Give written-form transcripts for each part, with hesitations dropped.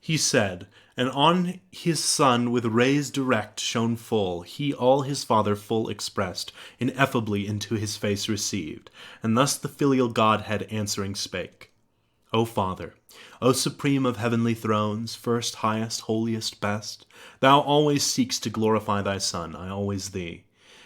He said, and on his Son with rays direct shone full, he all his Father full expressed, ineffably into his face received, and thus the filial Godhead answering spake. O Father, O Supreme of heavenly thrones, first, highest, holiest, best, thou always seekst to glorify thy Son, I always thee,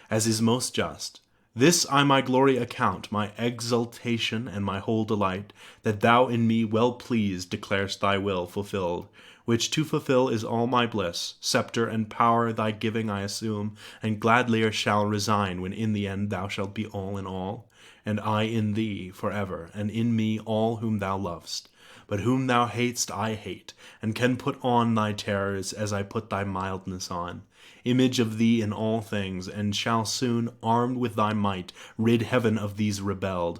as is most just. This I my glory account, my exultation, and my whole delight, that thou in me well pleased declarest thy will fulfilled, which to fulfill is all my bliss. Scepter and power thy giving I assume, and gladlier shall resign when in the end thou shalt be all in all, and I in thee forever, and in me all whom thou lovest. But whom thou hatest I hate, and can put on thy terrors as I put thy mildness on. Image of thee in all things, and shall soon, armed with thy might, rid heaven of these rebelled,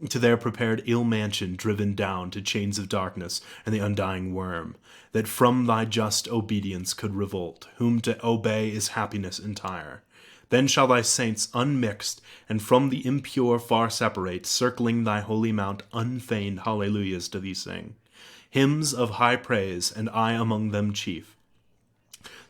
to their prepared ill mansion driven down to chains of darkness and the undying worm, that from thy just obedience could revolt, whom to obey is happiness entire. Then shall thy saints unmixed, and from the impure far separate, circling thy holy mount, unfeigned hallelujahs to thee sing, hymns of high praise, and I among them chief.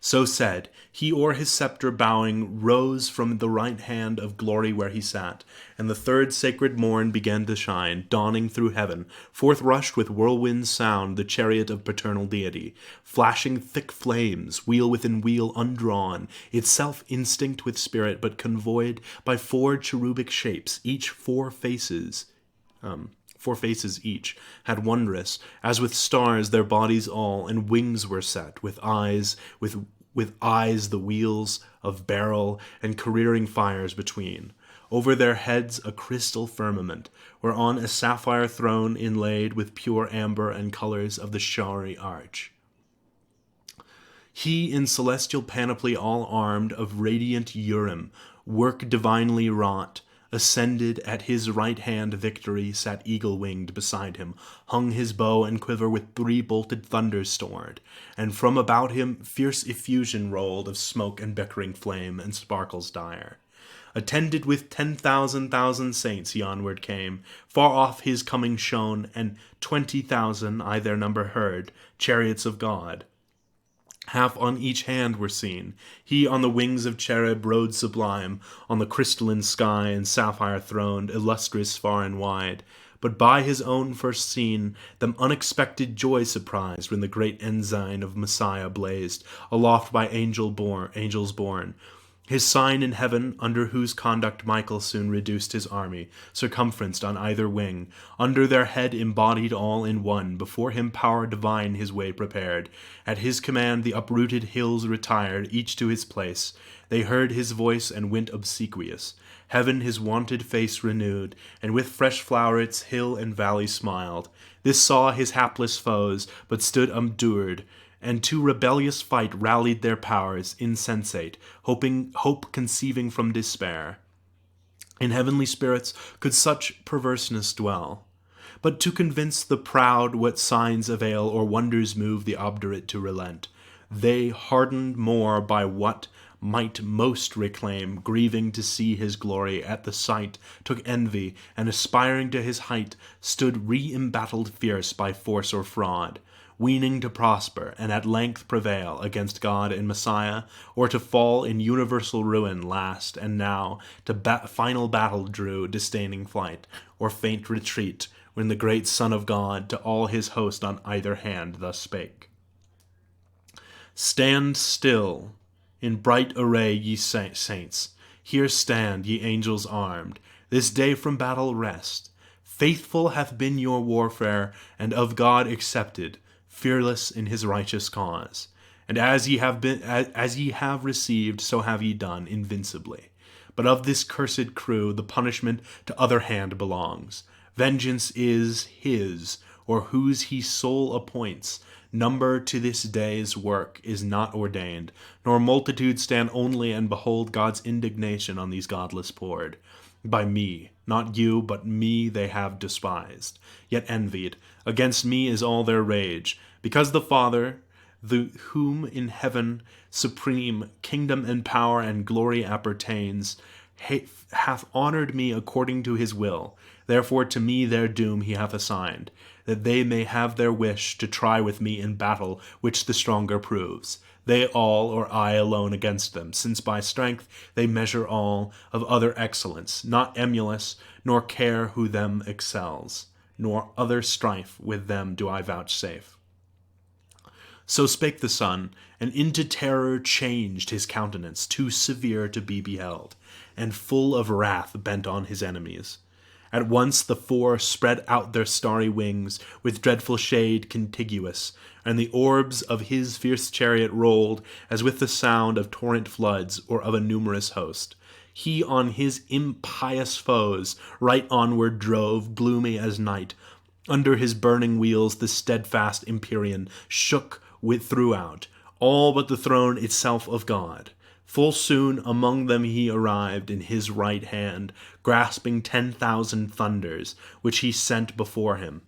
So said, he o'er his scepter bowing rose from the right hand of glory where he sat, and the third sacred morn began to shine, dawning through heaven. Forth rushed with whirlwind sound the chariot of paternal deity, flashing thick flames, wheel within wheel undrawn, itself instinct with spirit, but convoyed by four cherubic shapes, each four faces each, had wondrous, as with stars their bodies all, and wings were set, with eyes the wheels of beryl, and careering fires between. Over their heads a crystal firmament, whereon a sapphire throne inlaid with pure amber and colors of the showery arch. He in celestial panoply all armed, of radiant Urim, work divinely wrought, ascended. At his right hand victory sat eagle-winged beside him, hung his bow and quiver with three-bolted thunders stored, and from about him fierce effusion rolled of smoke and bickering flame and sparkles dire. Attended with 10,000 saints he onward came, far off his coming shone, and 20,000, I their number heard, chariots of God. Half on each hand were seen. He on the wings of cherub rode sublime, on the crystalline sky and sapphire throned, illustrious far and wide. But by his own first seen, them unexpected joy surprised, when the great ensign of Messiah blazed, aloft by angels borne. His sign in heaven, under whose conduct Michael soon reduced his army, circumferenced on either wing, under their head embodied all in one, before him power divine his way prepared. At his command the uprooted hills retired, each to his place. They heard his voice and went obsequious. Heaven his wonted face renewed, and with fresh flowerets hill and valley smiled. This saw his hapless foes, but stood obdured, and to rebellious fight rallied their powers, insensate, hope conceiving from despair. In heavenly spirits could such perverseness dwell? But to convince the proud what signs avail, or wonders move the obdurate to relent, they, hardened more by what might most reclaim, grieving to see his glory at the sight, took envy, and aspiring to his height, stood re-embattled fierce by force or fraud, weening to prosper, and at length prevail against God and Messiah, or to fall in universal ruin last, and now to final battle drew, disdaining flight, or faint retreat, when the great Son of God to all his host on either hand thus spake. Stand still, in bright array, ye saints, here stand, ye angels armed, this day from battle rest. Faithful hath been your warfare, and of God accepted, fearless in his righteous cause. And as ye have received, so have ye done, invincibly. But of this cursed crew the punishment to other hand belongs. Vengeance is his, or whose he sole appoints. Number to this day's work is not ordained, nor multitudes stand only and behold God's indignation on these godless poured. By me, not you, but me they have despised, yet envied. Against me is all their rage, because the Father, whom in heaven supreme kingdom and power and glory appertains, hath honored me according to his will. Therefore to me their doom he hath assigned. that they may have their wish to try with me in battle, which the stronger proves. They all, or I alone against them, since by strength they measure all of other excellence, not emulous, nor care who them excels, nor other strife with them do I vouchsafe. So spake the sun, and into terror changed his countenance, too severe to be beheld, and full of wrath bent on his enemies. At once the four spread out their starry wings, with dreadful shade contiguous, and the orbs of his fierce chariot rolled, as with the sound of torrent floods, or of a numerous host. He on his impious foes right onward drove, gloomy as night. Under his burning wheels the steadfast Empyrean shook throughout, all but the throne itself of God. Full soon among them he arrived in his right hand, grasping 10,000 thunders, which he sent before him,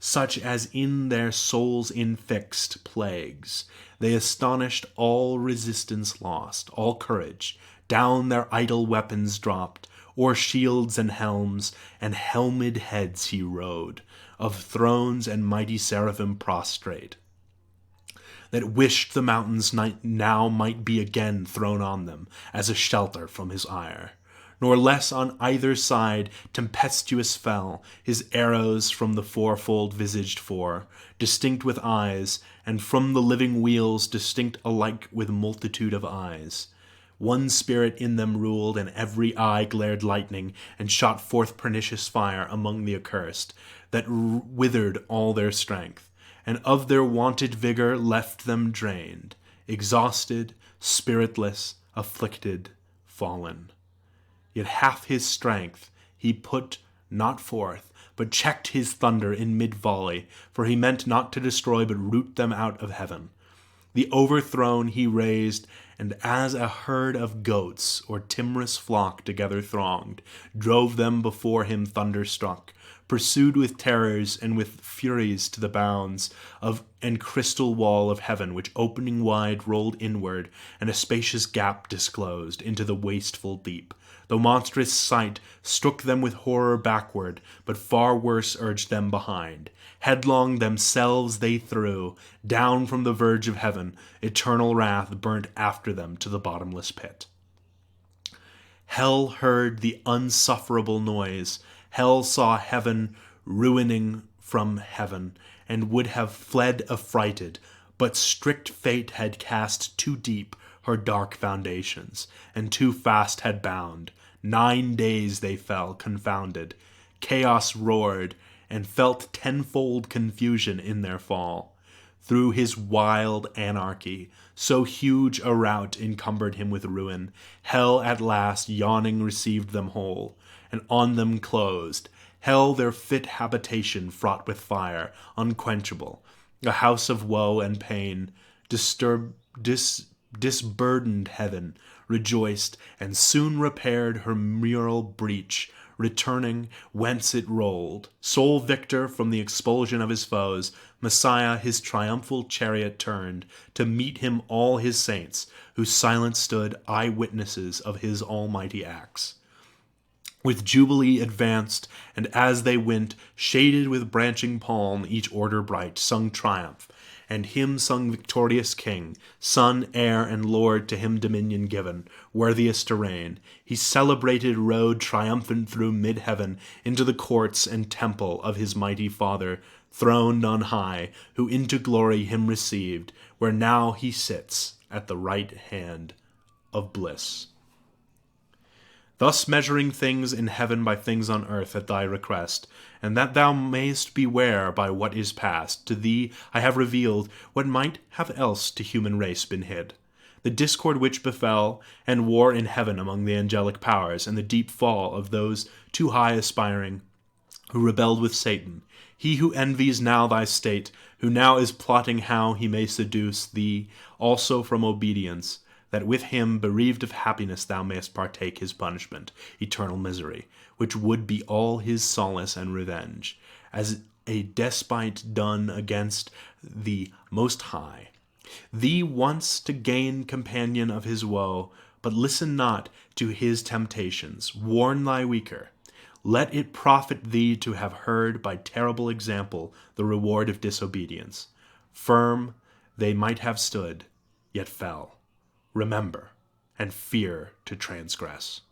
such as in their souls infixed plagues. They astonished, all resistance lost, all courage. Down their idle weapons dropped, o'er shields and helms, and helmed heads he rode, of thrones and mighty seraphim prostrate, that wished the mountains now might be again thrown on them, as a shelter from his ire. Nor less on either side tempestuous fell his arrows from the fourfold visaged four, distinct with eyes, and from the living wheels distinct alike with multitude of eyes. One spirit in them ruled, and every eye glared lightning, and shot forth pernicious fire among the accursed, that withered all their strength, and of their wonted vigor left them drained, exhausted, spiritless, afflicted, fallen. Yet half his strength he put not forth, but checked his thunder in mid-volley, for he meant not to destroy, but root them out of heaven. The overthrown he raised, and as a herd of goats or timorous flock together thronged, drove them before him thunderstruck, pursued with terrors and with furies to the bounds of and crystal wall of heaven, which opening wide rolled inward, and a spacious gap disclosed into the wasteful deep. The monstrous sight struck them with horror backward, but far worse urged them behind. Headlong themselves they threw, down from the verge of heaven. Eternal wrath burnt after them to the bottomless pit. Hell heard the unsufferable noise. Hell saw heaven ruining from heaven, and would have fled affrighted, but strict fate had cast too deep her dark foundations, and too fast had bound. 9 days they fell, confounded. Chaos roared, and felt tenfold confusion in their fall. Through his wild anarchy, so huge a rout encumbered him with ruin. Hell at last yawning received them whole, and on them closed. Hell their fit habitation fraught with fire, unquenchable, a house of woe and pain. Disburdened heaven rejoiced, and soon repaired her mural breach, returning whence it rolled. Sole victor from the expulsion of his foes, Messiah his triumphal chariot turned, to meet him all his saints, who silent stood eye-witnesses of his almighty acts. With jubilee advanced, and as they went, shaded with branching palm, each order bright, sung triumph, and him sung victorious King, Son, heir, and Lord, to him dominion given, worthiest to reign. He celebrated rode triumphant through mid-heaven, into the courts and temple of his mighty Father, throned on high, who into glory him received, where now he sits at the right hand of bliss. Thus measuring things in heaven by things on earth at thy request, and that thou mayst beware by what is past, to thee I have revealed what might have else to human race been hid. The discord which befell, and war in heaven among the angelic powers, and the deep fall of those too high aspiring, who rebelled with Satan. He who envies now thy state, who now is plotting how he may seduce thee also from obedience, that with him, bereaved of happiness, thou mayst partake his punishment, eternal misery, which would be all his solace and revenge, as a despite done against the Most High. Thee once to gain companion of his woe, but listen not to his temptations, warn thy weaker, Let it profit thee to have heard by terrible example the reward of disobedience. Firm they might have stood, yet fell. Remember, and fear to transgress.